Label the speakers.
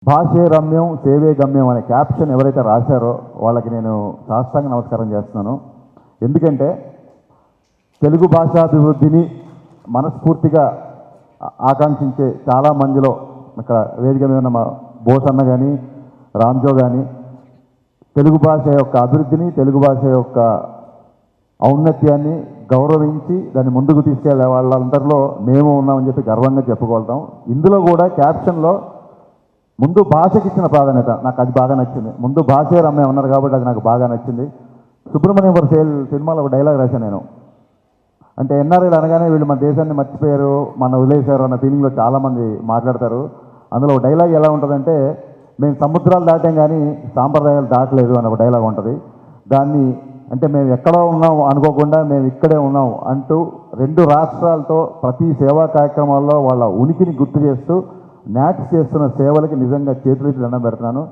Speaker 1: భాషే రమ్యం సేవే గమ్యం అనే క్యాప్షన్ ఎవరైతే రాశారో వాళ్ళకి నేను సాష్టాంగ నమస్కారం చేస్తున్నాను. ఎందుకంటే తెలుగు భాషాభివృద్ధిని మనస్ఫూర్తిగా ఆకాంక్షించే చాలా మందిలో ఇక్కడ వేదిక మీద ఉన్న మా బోసన్న కానీ రామ్జో కానీ తెలుగు భాష యొక్క అభివృద్ధిని, తెలుగు భాష యొక్క ఔన్నత్యాన్ని గౌరవించి దాన్ని ముందుకు తీసుకెళ్లే వాళ్ళందరిలో మేము ఉన్నామని చెప్పి గర్వంగా చెప్పుకోగలుగుతాం. ఇందులో కూడా క్యాప్షన్లో ముందు భాషకి ఇచ్చిన ప్రాధాన్యత నాకు అది బాగా నచ్చింది. ముందు భాషే రమ్య ఉన్నారు కాబట్టి అది నాకు బాగా నచ్చింది. సుబ్రహ్మణ్యం ఫర్ సేల్ సినిమాలో ఒక డైలాగ్ రాశాను నేను. అంటే ఎన్ఆర్ఐలు అనగానే వీళ్ళు మన దేశాన్ని మర్చిపోయారు, మన వదిలేశారు అన్న ఫీలింగ్లో చాలామంది మాట్లాడతారు. అందులో ఒక డైలాగ్ ఎలా ఉంటుందంటే, మేము సముద్రాలు దాటాం కానీ సాంప్రదాయాలు దాటలేదు అని ఒక డైలాగ్ ఉంటుంది. దాన్ని అంటే మేము ఎక్కడో ఉన్నాం అనుకోకుండా మేము ఇక్కడే ఉన్నాం అంటూ రెండు రాష్ట్రాలతో ప్రతి సేవా కార్యక్రమాల్లో వాళ్ళ ఉనికిని గుర్తు చేస్తూ నాట్స్ చేస్తున్న సేవలకి నిజంగా చేతులెత్తి దండం పెడుతున్నాను.